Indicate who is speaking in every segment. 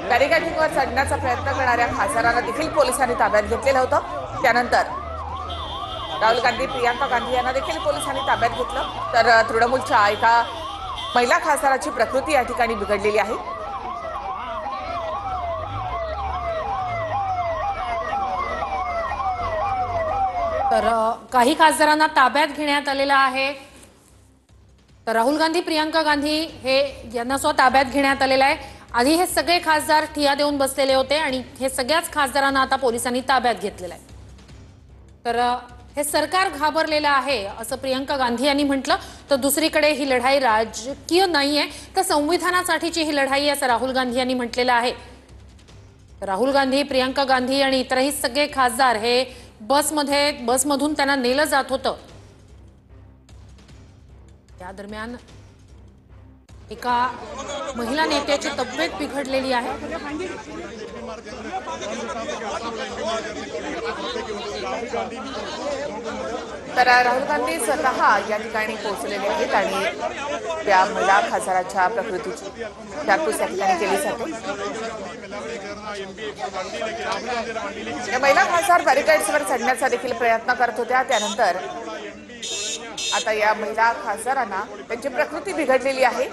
Speaker 1: बॅरिकेडिंगवर चढण्याचा प्रयत्न करणाऱ्या खासदारांना देखील पोलिसांनी ताब्यात घेतलेलं होतं। त्यानंतर राहुल गांधी, प्रियंका गांधी यांना देखील पोलिसांनी ताब्यात घेतलं। तर तृणमूलच्या एका महिला खासदाराची प्रकृती या ठिकाणी बिघडलेली आहे।
Speaker 2: तर काही खासदारांना ताब्यात घेण्यात आलेला आहे। तर राहुल गांधी, प्रियंका गांधी यांना स्वतः ताब्यात घेण्यात आलेला आहे। आधी हे सगळे खासदार ठिया देऊन बसलेले होते आणि हे सगळ्याच खासदारांना आता पोलिसांनी ताब्यात घेतलेलं आहे। तर हे सरकार घाबरलेलं आहे असं प्रियंका गांधी यांनी म्हटलं। तर दुसरीकडे ही लढाई राजकीय नाहीये, तर संविधानासाठीची ही लढाई आहे असं राहुल गांधी यांनी म्हटलेलं आहे। राहुल गांधी, प्रियंका गांधी आणि इतरही सगळे खासदार हे बसमधून त्यांना नेलं जात होतं। त्या दरम्यान एका महिला नेत्याची तब्येत बिघडलेली आहे।
Speaker 1: तर राहुल गांधी स्वतः या ठिकाणी पोहोचलेले आहेत आणि त्या महिला खासदाराच्या प्रकृतीची विचारपूस या ठिकाणी केली जाते। या महिला खासदार बॅरिकेड्सवर चढण्याचा देखील प्रयत्न करत होत्या। त्यानंतर आता या महिला खासदारांना त्यांची प्रकृती बिघडलेली आहे।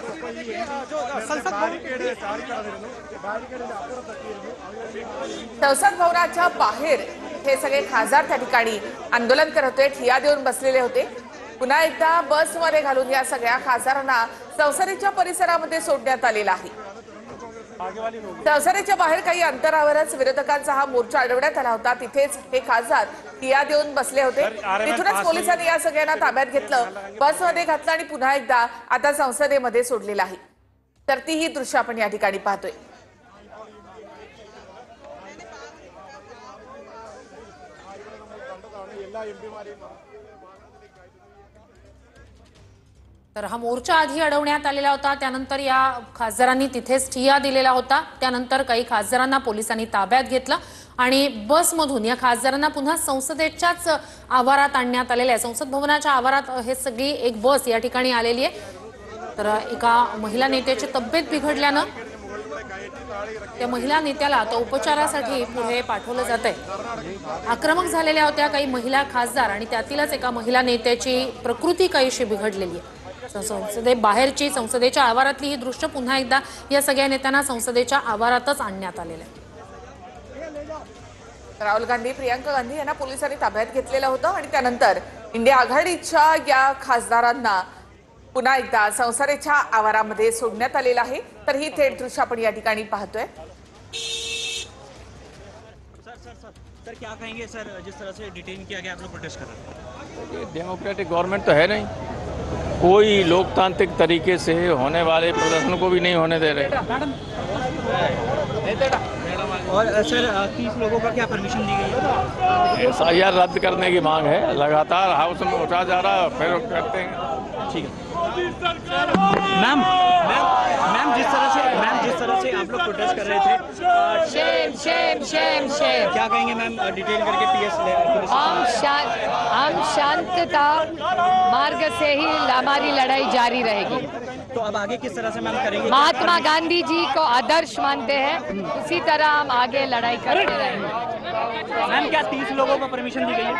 Speaker 1: संसद भवनाच्या बाहेर हे सगळे खासदार त्या ठिकाणी आंदोलन करत होते, ठिया देऊन बसलेले होते। पुन्हा एकदा बसमध्ये घालून या सगळ्या खासदारांना संसदेच्या परिसरामध्ये सोडण्यात आलेला आहे। संसदेच्या बाहेर काही अंतरावरच विरोधकांचा हा मोर्चा अडवण्यात आला होता। तिथेच हे खासदार ठिया देऊन बसले होते। तिथूनच पोलिसांनी या सगळ्यांना ताब्यात घेतलं, बसमध्ये घातलं आणि पुन्हा एकदा आता संसदेमध्ये सोडलेलं आहे। तर तीही दृश्य आपण या ठिकाणी पाहतोय।
Speaker 2: तर हा मोर्चा आधी अडवण्यात आलेला होता, त्यानंतर या खासदारांनी तिथेच ठिया दिलेला होता। त्यानंतर काही खासदारांना पोलिसांनी ताब्यात घेतलं आणि बसमधून या खासदारांना पुन्हा संसदेच्याच आवारात आणण्यात आलेलं आहे। संसद भवनाच्या आवारात हे सगळी एक बस या ठिकाणी आलेली आहे। तर एका महिला नेत्याची तब्येत बिघडल्यानं त्या महिला नेत्याला आता उपचारासाठी पुढे पाठवलं जातंय। आक्रमक झालेल्या होत्या काही महिला खासदार आणि त्यातीलच एका महिला नेत्याची प्रकृती काहीशी बिघडलेली आहे। संसदेबाहेरची, संसदेच्या आवारातली ही दृश्य पुन्हा एकदा या सगळ्या नेत्यांना संसदेच्या आवारातच आणण्यात आलेलं आहे।
Speaker 1: राहुल गांधी, प्रियंका गांधी यांना पोलिसांनी ताब्यात घेतलेलं होतं आणि त्यानंतर इंडिया आघाडीच्या या खासदारांना पुन्हा एकदा संसदेच्या आवारामध्ये सोडण्यात आलेलं आहे। तर ही थेट दृश्य आपण या ठिकाणी पाहतोय।
Speaker 3: सर क्या कहेंगे सर, जिस तरह से डिटेन किया गया, आप लोग प्रोटेस्ट कर रहे हैं?
Speaker 4: डेमोक्रेटिक गवर्नमेंट तो है नहीं, कोई लोकतांत्रिक तरीके से होने वाले प्रदर्शन को भी नहीं होने दे रहे।
Speaker 3: और सर 30 लोगों का क्या परमिशन दी गई है?
Speaker 4: SIR रद्द करने की मांग है, लगातार हाउस में उठा जा रहा है, फिर करते हैं।
Speaker 3: ठीक है मैम, जिस तरह से आप लोग प्रोटेस्ट कर रहे थे,
Speaker 5: शेम
Speaker 3: क्या कहेंगे मैम, डिटेन करके PS
Speaker 5: हम शांतता मार्ग से ही हमारी लड़ाई जारी रहेगी।
Speaker 3: तो अब आगे किस तरह से मैम करेंगे?
Speaker 5: महात्मा गांधी जी को आदर्श मानते हैं, उसी तरह हम आगे लड़ाई करते रहेंगे।
Speaker 3: मैम क्या 30 लोगों को परमिशन दी गई है?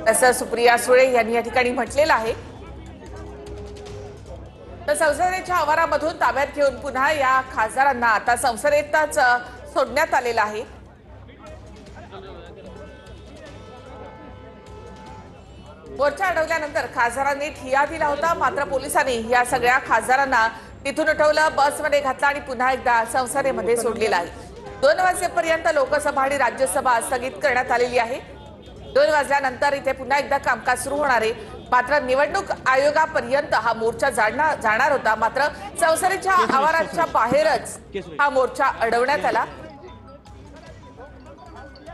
Speaker 1: असं सुप्रिया सुळे यांनी या ठिकाणी म्हटलेलं आहे। तर संसदेच्या आवारामधून ताब्यात घेऊन पुन्हा या खासदारांना आता संसदेतच सोडण्यात आलेलं आहे। मोर्चा अडवल्यानंतर खासदारांनी ठिया दिला होता, मात्र पोलिसांनी या सगळ्या खासदारांना तिथून उठवलं, बसमध्ये घातलं आणि पुन्हा एकदा संसदेमध्ये सोडलेलं आहे। 2 वाजेपर्यंत लोकसभा आणि राज्यसभा स्थगित करण्यात आलेली आहे। 2 वाजल्यानंतर इथे पुन्हा एकदा कामकाज सुरू होणार आहे। मात्र निवडणूक आयोगापर्यंत हा मोर्चा जाणार होता, मात्र संसदेच्या आवाराच्या बाहेरच हा मोर्चा अडवण्यात आला।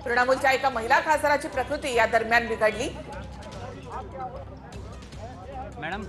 Speaker 1: तृणमूलच्या एका महिला खासदाराची प्रकृती या दरम्यान बिघडली।
Speaker 3: मॅडम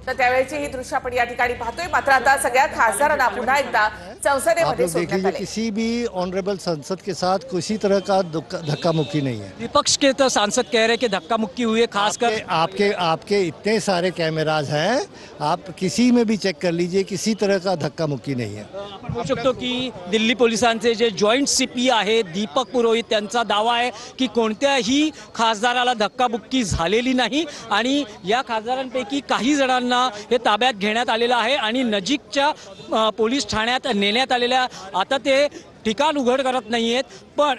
Speaker 1: तर त्यावेळेची ही दृश्य आपण या ठिकाणी पाहतोय। मात्र आता सगळ्या खासदारांना पुन्हा एकदा
Speaker 6: आप
Speaker 1: संसदेमध्ये
Speaker 6: लोग देख
Speaker 1: सोडण्यात
Speaker 6: लीजिए,
Speaker 1: आले।
Speaker 6: किसी भी ऑनरेबल संसद के साथ किसी तरह का धक्का मुक्की नहीं है।
Speaker 3: विपक्ष के तो सांसद कह रहे हैं कि धक्का मुक्की हुई है, खासकर
Speaker 6: आपके आपके इतने सारे कैमराज हैं, आप किसी में भी चेक कर लीजिए, किसी तरह का धक्का मुक्की नहीं है।
Speaker 3: आपण म्हणू शकतो की दिल्ली पोलिसांचे जे जॉईंट सीपी आहेत दीपक पुरोहित त्यांचा दावा आहे की कोणत्याही खासदाराला धक्काबुक्की झालेली नाही आणि या खासदारांपैकी काही जणांना हे ताब्यात घेण्यात आलेलं आहे आणि नजीकच्या पोलीस ठाण्यात नेण्यात आलेल्या आता ते ठिकाण उघड करत नाहीयेत पण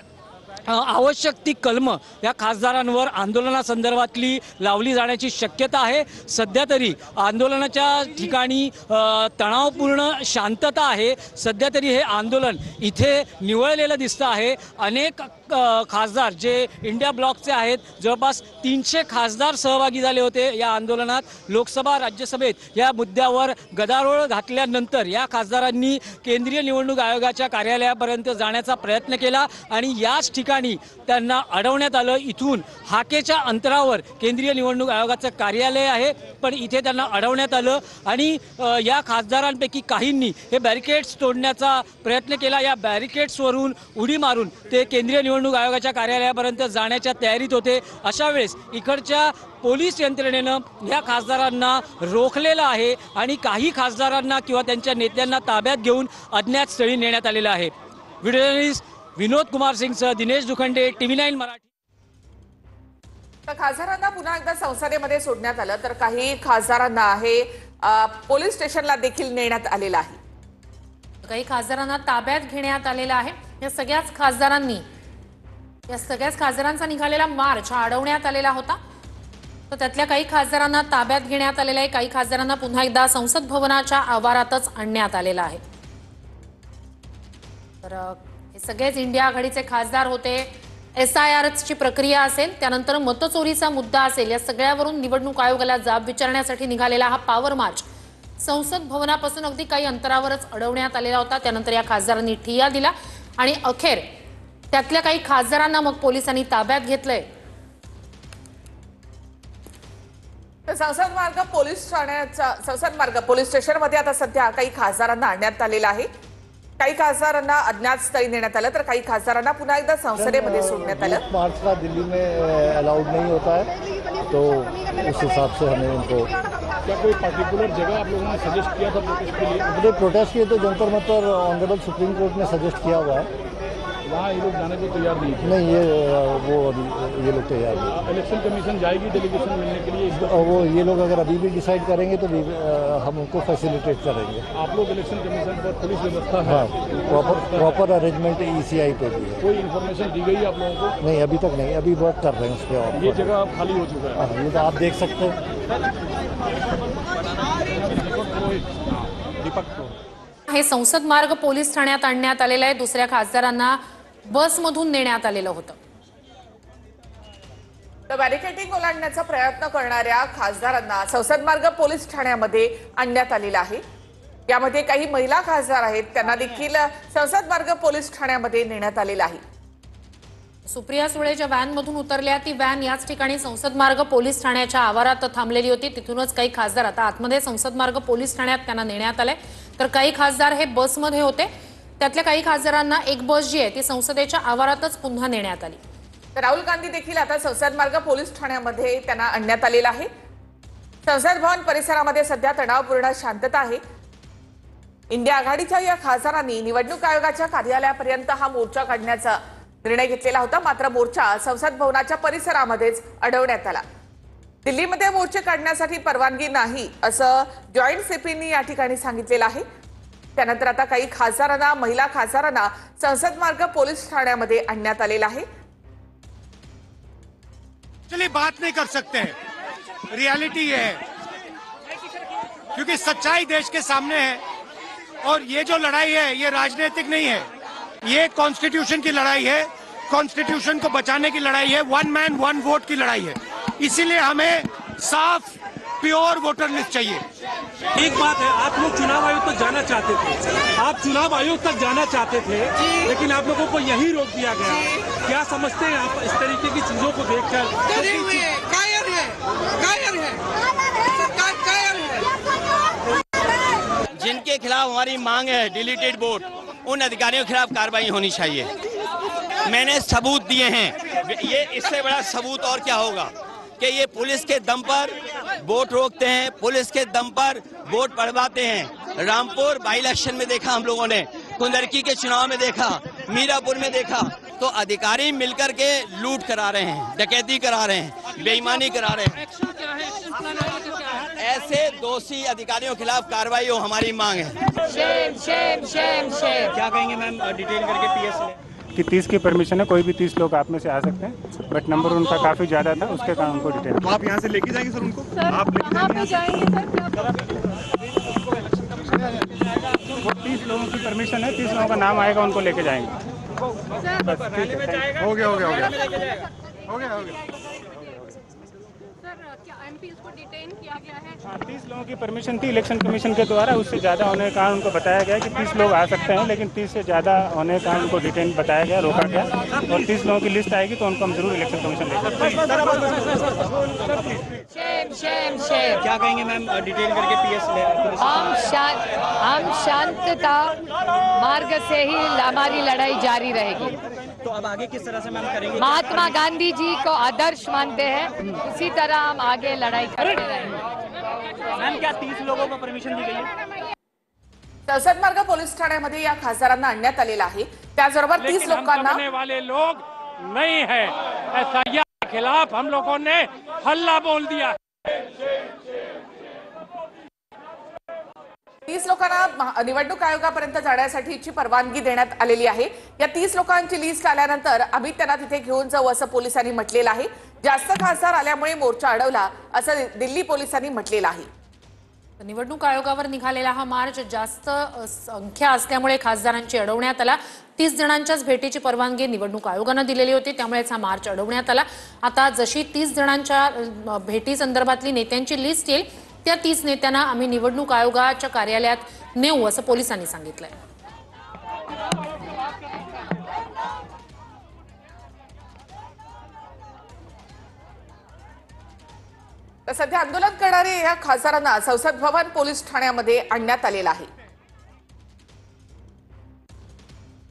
Speaker 3: आवश्यक ती कलम या खासदारांवर आंदोलनासंदर्भातली लावली जाण्याची शक्यता आहे। सध्या तरी आंदोलनाच्या ठिकाणी तणावपूर्ण शांतता आहे। सध्या तरी हे आंदोलन इथे निवळलेलं दिसतं आहे। अनेक खासदार जे इंडिया ब्लॉकचे आहेत जवळपास 300 खासदार सहभागी झाले होते या आंदोलनात। लोकसभा राज्यसभेत या मुद्द्यावर गदारोळ घातल्यानंतर या खासदारांनी केंद्रीय निवडणूक आयोगाच्या कार्यालयापर्यंत जाण्याचा प्रयत्न केला आणि याच ठिकाणी त्यांना अडवण्यात आलं। इथून हाकेच्या अंतरावर केंद्रीय निवडणूक आयोगाचं कार्यालय आहे पण इथे त्यांना अडवण्यात आलं आणि या खासदारांपैकी काहींनी हे बॅरिकेड्स तोडण्याचा प्रयत्न केला। या बॅरिकेड्सवरून उडी मारून ते केंद्रीय निवडणूक आयोगाच्या कार्यालयापर्यंत जाण्याच्या तयारीत होते। अशा वेळेस इकडच्या पोलीस यंत्रणेनं या खासदारांना रोखलेलं आहे आणि काही खासदारांना किंवा त्यांच्या नेत्यांना ताब्यात घेऊन अज्ञात स्थळी नेण्यात आलेलं आहे। Video journalist Vinod Kumar सिंगसह Dinesh Dukhande, TV9 Marathi.
Speaker 1: तर खासदारांना पुन्हा एकदा संसदेमध्ये सोडण्यात आलं तर काही खासदारांना हे पोलीस स्टेशनला देखील नेण्यात आलेलं आहे।
Speaker 2: काही खासदारांना ताब्यात घेण्यात आलेला आहे। या सगळ्याच खासदारांचा निघालेला मार्च हा अडवण्यात आलेला होता। तर त्यातल्या काही खासदारांना ताब्यात घेण्यात आलेला आहे। काही खासदारांना पुन्हा एकदा संसद भवनाच्या आवारातच आणण्यात आलेलं आहे। तर हे सगळेच इंडिया आघाडीचे खासदार होते। SIRची प्रक्रिया असेल त्यानंतर मतचोरीचा मुद्दा असेल या सगळ्यावरून निवडणूक आयोगाला जाब विचारण्यासाठी निघालेला हा पॉवर मार्च संसद भवनापासून अगदी काही अंतरावरच अडवण्यात आलेला होता। त्यानंतर या खासदारांनी ठिय्या दिला आणि अखेर त्यातल्या काही खासदारांना मग पोलिसांनी ताब्यात घेतलंय।
Speaker 1: संसद मार्ग पोलीस स्टेशनमध्ये आता सध्या काही खासदारांना आणण्यात आलेलं आहे। काही खासदारांना अज्ञात स्थळी नेण्यात आलं तर काही खासदारांना पुन्हा एकदा संसदेमध्ये सोडण्यात आलं।
Speaker 6: मार्च का दिल्ली में अलाउड नहीं होता है तो उस हिसाब से हमें उनको
Speaker 7: क्या कोई पर्टिकुलर जगह आप लोगों ने सजेस्ट किया था प्रोटेस्ट के लिए?
Speaker 6: अपने प्रोटेस्ट किए तो Jantar Mantar honourable supreme court ने सजेस्ट किया हुआ है।
Speaker 7: वहाँ ये लोग जाने को तैयार नहीं थे।
Speaker 6: नहीं, ये लोग तैयार नहीं।
Speaker 7: इलेक्शन कमीशन जाएगी डेलीगेशन मिलने के लिए?
Speaker 6: वो ये लोग अगर अभी भी डिसाइड करेंगे तो हम उनको फैसिलिटेट करेंगे।
Speaker 7: आप लोग इलेक्शन कमीशन पर पुलिस व्यवस्था है?
Speaker 6: हाँ, प्रॉपर अरेंजमेंट ECI पे भी है।
Speaker 7: कोई इन्फॉर्मेशन दी गई है आप लोगों को?
Speaker 6: नहीं, अभी तक नहीं, अभी वर्क कर रहे हैं उस पर।
Speaker 7: ये जगह खाली हो चुका है?
Speaker 6: हाँ, ये तो आप देख सकते हैं।
Speaker 2: हे संसद मार्ग पोलीस ठाण्यात आणण्यात आलेलं आहे। दुसऱ्या खासदारांना बसमधून नेण्यात आलेलं होतं।
Speaker 1: तर बॅरिकेडिंग ओलांडण्याचा प्रयत्न करणाऱ्या खासदारांना संसद मार्ग पोलीस ठाण्यामध्ये आणण्यात आलेला आहे। यामध्ये काही महिला खासदार आहेत त्यांना देखील संसद मार्ग पोलीस ठाण्यामध्ये नेण्यात आलेला आहे।
Speaker 2: सुप्रिया सुळे ज्या व्हॅनमधून उतरल्या ती व्हॅन याच ठिकाणी संसद मार्ग पोलीस ठाण्याच्या आवारात थांबलेली होती। तिथूनच काही खासदार आता आतमध्ये संसद मार्ग पोलीस ठाण्यात त्यांना नेण्यात आले तर काही खासदार हे बसमध्ये होते। त्यातल्या काही खासदारांना एक बस जी आहे ती संसदेच्या आवारातच पुन्हा नेण्यात आली।
Speaker 1: तर राहुल गांधी देखील आता संसद मार्ग पोलीस ठाण्यामध्ये त्यांना आणण्यात आलेला आहे। संसद भवन परिसरामध्ये सध्या तणावपूर्ण शांतता आहे। इंडिया आघाडीच्या या खासदारांनी निवडणूक आयोगाच्या कार्यालयापर्यंत हा मोर्चा काढण्याचा निर्णय घेतलेला होता। मात्र मोर्चा संसद भवनाच्या परिसरामध्येच अडवण्यात आला। दिल्लीमध्ये मोर्चे काढण्यासाठी परवानगी नाही असं जॉईंट सीपींनी या ठिकाणी सांगितलेलं आहे। त्यानंतर आता काही खासदारांना महिला खासदारांना संसद मार्ग पोलीस ठाण्यामध्ये आणण्यात आलेला आहे।
Speaker 8: चलिए बात नहीं कर सकते हैं, रियलिटी ये है क्योंकि सच्चाई देश के सामने है और ये जो लड़ाई है ये राजनीतिक नहीं है, ये कॉन्स्टिट्यूशन की लड़ाई है। कॉन्स्टिट्यूशन को बचाने की लड़ाई है, वन मैन वन वोट की लड़ाई है। इसीलिए हमें साफ प्योर वोटर लिस्ट चाहिए।
Speaker 9: एक बात है, आप लोग चुनाव आयोग तक जाना चाहते थे, आप चुनाव आयोग तक जाना चाहते थे लेकिन आप लोगों को यही रोक दिया गया। क्या समझते हैं आप इस तरीके की चीजों को देखकर?
Speaker 10: कायर है सरकार, कायर है।
Speaker 11: जिनके खिलाफ हमारी मांग है डिलीटेड वोट, उन अधिकारियों के खिलाफ कार्रवाई होनी चाहिए। मैंने सबूत दिए हैं, ये इससे बड़ा सबूत और क्या होगा कि ये पुलिस के दम पर वोट रोकते हैं, पुलिस के दम पर वोट पड़वाते हैं। रामपुर बाई इलेक्शन में देखा हम लोगों ने, कुंदरकी के चुनाव में देखा, मीरापुर में देखा, तो अधिकारी मिलकर के लूट करा रहे हैं, डकैती करा रहे हैं, बेईमानी करा रहे हैं। ऐसे दोषी अधिकारियों के खिलाफ कार्रवाई हो हमारी मांग है।
Speaker 5: शेम शेम शेम शेम।
Speaker 3: क्या कहेंगे मैम डिटेल करके पीएस में
Speaker 12: कि 30 की परमिशन है, कोई भी 30 लोग आप में से आ सकते हैं, बट नंबर उनका काफ़ी ज़्यादा था, उसके कारण उनको डिटेल।
Speaker 7: तो आप यहाँ से लेके जाएंगे सर उनको? आप लेके
Speaker 5: जाएंगे
Speaker 12: वो 30 लोगों की परमिशन है, 30 लोगों का नाम आएगा, उनको लेके जाएंगे।
Speaker 7: हो गया हो गया हो गया हो गया हो गया।
Speaker 5: को डिटेन किया गया है।
Speaker 12: हाँ, 30 लोगों की परमिशन थी इलेक्शन कमीशन के द्वारा, उससे ज़्यादा होने के कारण उनको बताया गया कि 30 लोग आ सकते हैं, लेकिन 30 से ज़्यादा होने के कारण उनको डिटेन बताया गया, रोका गया। और 30 लोगों की लिस्ट आएगी तो उनको हम जरूर इलेक्शन कमीशन लेंगे।
Speaker 5: शेम शेम शेम।
Speaker 3: क्या कहेंगे मैम डिटेल करके पीएस में?
Speaker 5: हम शांतता मार्ग से ही हमारी लड़ाई जारी रहेगी।
Speaker 3: तो अब आगे किस तरह से मैम करेंगे?
Speaker 5: महात्मा गांधी जी को आदर्श मानते हैं, उसी तरह हम आगे लड़ाई करते रहेंगे।
Speaker 3: मैम क्या 30 लोगों को परमिशन दी गई है?
Speaker 1: संसद मार्ग पोलीस ठाण्यामध्ये या खासदारांना आणण्यात आलेला आहे। त्याचबरोबर 30 लोकांना
Speaker 9: वाले लोग नहीं है, एसआईआर के खिलाफ हम लोगों ने हल्ला बोल दिया।
Speaker 1: 30 लोकांना निवडणूक आयोगापर्यंत जाण्यासाठीची परवानगी देण्यात आलेली आहे। या 30 लोकांची लिस्ट आल्यानंतर आम्ही त्यांना तिथे घेऊन जाऊ असं पोलिसांनी म्हटलेलं आहे। जास्त खासदार आल्यामुळे मोर्चा अडवला असं दिल्ली पोलिसांनी म्हटलेलं आहे।
Speaker 2: निवडणूक आयोगावर निघालेला हा मार्च जास्त संख्या असल्यामुळे खासदारांची अडवण्यात आला। 30 जणांच्याच भेटीची परवानगी निवडणूक आयोगानं दिलेली होती, त्यामुळेच हा मार्च अडवण्यात आला। आता जशी 30 जणांच्या भेटी संदर्भातली नेत्यांची लिस्ट येईल, त्या 30 नेत्यांना आम्ही निवडणूक आयोगाच्या कार्यालयात नेऊ असं पोलिसांनी सांगितलंय।
Speaker 1: तर सध्या आंदोलन करणारे या खासदारांना संसद भवन पोलीस ठाण्यामध्ये आणण्यात आलेलं आहे।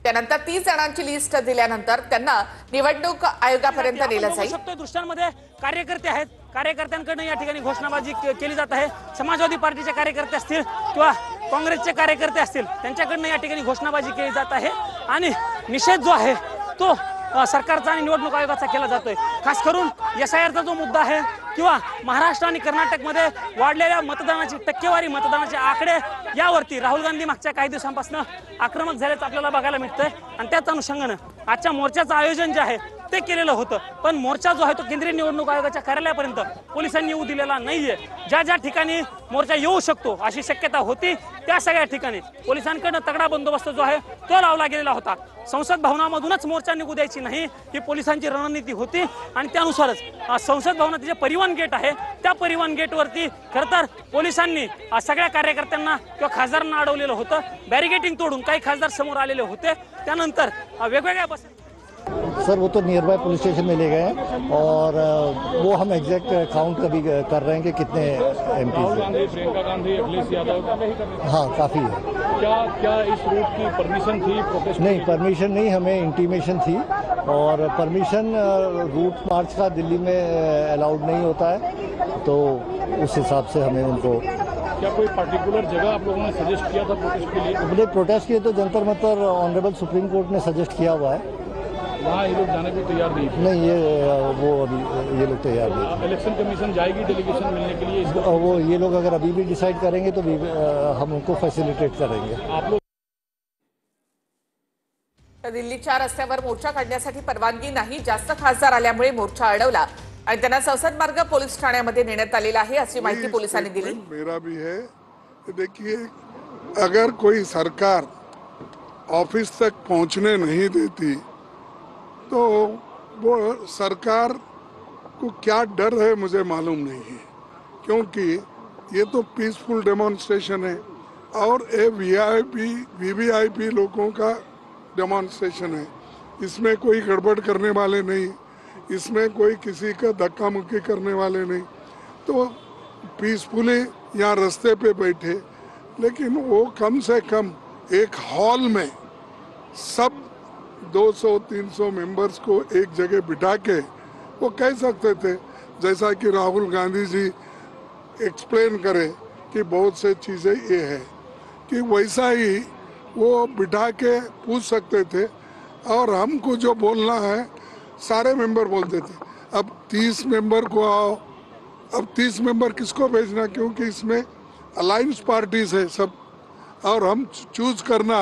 Speaker 1: त्यानंतर 30 जणांची लिस्ट दिल्यानंतर त्यांना निवडणूक आयोगापर्यंत नेलं जाईल।
Speaker 3: दृश्यांमध्ये कार्यकर्ते आहेत, कार्यकर्त्यांकडून या ठिकाणी घोषणाबाजी केली जात आहे। समाजवादी पार्टीचे कार्यकर्ते असतील किंवा काँग्रेसचे कार्यकर्ते असतील, त्यांच्याकडून या ठिकाणी घोषणाबाजी केली जात आहे आणि निषेध जो आहे तो सरकारचा आणि निवडणूक आयोगाचा केला जातोय। खास करून एसआयआरचा जो मुद्दा आहे किंवा महाराष्ट्र आणि कर्नाटकमध्ये वाढलेल्या मतदानाची टक्केवारी, मतदानाचे आकडे, यावरती राहुल गांधी मागच्या काही दिवसांपासून आक्रमक झाल्याचं आपल्याला बघायला मिळतंय आणि त्याच अनुषंगानं आजच्या मोर्चाचं आयोजन जे आहे ते केलेलं होतं। पण मोर्चा जो आहे तो केंद्रीय निवडणूक आयोगाच्या कार्यालयापर्यंत पोलिसांनी येऊ दिलेला नाहीये। ज्या ज्या ठिकाणी मोर्चा येऊ शकतो अशी शक्यता होती, त्या सगळ्या ठिकाणी पोलिसांकडून तगडा बंदोबस्त जो आहे तो लावला गेलेला होता। संसद भवनामधूनच मोर्चा निघू द्यायची नाही ही पोलिसांची रणनीती होती आणि त्यानुसारच संसद भवनात जे परिवहन गेट आहे त्या परिवहन गेटवरती खरं तर पोलिसांनी सगळ्या कार्यकर्त्यांना किंवा खासदारांना अडवलेलं होतं। बॅरिकेडिंग तोडून काही खासदार समोर आलेले होते। त्यानंतर वेगवेगळ्या बस
Speaker 6: सर वो तो नियर बाय पुलिस स्टेशन में ले गए हैं और वो हम एग्जैक्ट काउंट कभी कर रहे हैं कि कितने एमपी
Speaker 7: राहुल गांधी, प्रियंका गांधी, अखिलेश यादव,
Speaker 6: हाँ काफ़ी है।
Speaker 7: क्या इस रूट की परमिशन थी? प्रोटेस्ट
Speaker 6: नहीं, परमिशन नहीं, हमें इंटीमेशन थी और परमिशन रूट मार्च का दिल्ली में अलाउड नहीं होता है, तो उस हिसाब से हमें उनको।
Speaker 7: क्या कोई पर्टिकुलर जगह आप लोगों ने सजेस्ट किया था प्रोटेस्ट के लिए?
Speaker 6: हमने प्रोटेस्ट किए तो Jantar Mantar honourable supreme court ने सजेस्ट किया हुआ है,
Speaker 7: वहाँ ये लोग जाने को तैयार नहीं थे।
Speaker 6: नहीं वो अभी ये लोग तैयार नहीं।
Speaker 7: इलेक्शन कमीशन जाएगी डेलीगेशन मिलने के लिए?
Speaker 6: वो ये लोग अगर अभी भी डिसाइड करेंगे तो हम उनको फैसिलिटेट करेंगे।
Speaker 7: आप लोग
Speaker 1: दिल्लीच्या रस्त्यावर मोर्चा काढण्यासाठी परवानगी नाही, जास्त खासदार आल्यामुळे मोर्चा अडवला आणि त्यांना संसद मार्ग पोलीस ठाण्यामध्ये नेण्यात आलेला आहे अशी माहिती पोलिसांनी दिली।
Speaker 13: मेरा भी है, देखिए अगर कोई सरकार ऑफिस तक पहुंचने नहीं देती तो वो सरकार को क्या डर है मुझे मालूम नहीं है, क्योंकि ये तो पीसफुल डेमोन्स्ट्रेशन है और ये वीवीआईपी लोगों का डेमोन्स्ट्रेशन है। इसमें कोई गड़बड़ करने वाले नहीं, इसमें कोई किसी का धक्का मुक्की करने वाले नहीं, तो पीसफुली यहाँ रास्ते पे बैठे, लेकिन वो कम से कम एक हॉल में सब 200-300 मेंबर्स को एक जगह बिठा के वो कह सकते थे, जैसा कि राहुल गांधी जी एक्सप्लेन करे कि बहुत से चीज़ें ये है, कि वैसा ही वो बिठा के पूछ सकते थे और हमको जो बोलना है सारे मेंबर बोलते थे। अब 30 मेंबर को आओ, अब 30 मेंबर किसको भेजना, क्योंकि इसमें अलायंस पार्टीज है सब, और हम चूज करना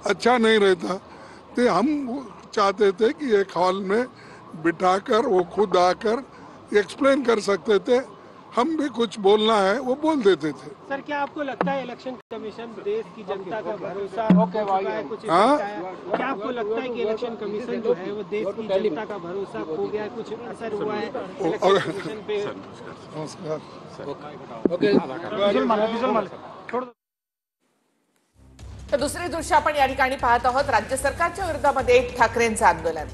Speaker 13: अच्छा नहीं रहता। तो हम चाहते थे कि एक हॉल में बिठाकर वो खुद आकर एक्सप्लेन कर सकते थे, हम भी कुछ बोलना है वो बोल देते थे।
Speaker 14: सर, क्या आपको लगता है इलेक्शन कमीशन देश की जनता का भरोसा हो चुका है? कुछ क्या आपको लगता है कि इलेक्शन कमीशन जो है वो देश की जनता का भरोसा खो गया है? कुछ असर हुआ है इलेक्शन कमीशन पे?
Speaker 1: तर दुसरे दृश्य आपण या ठिकाणी पाहत आहोत। राज्य सरकारच्या विरोधामध्ये ठाकरेंचं आंदोलन।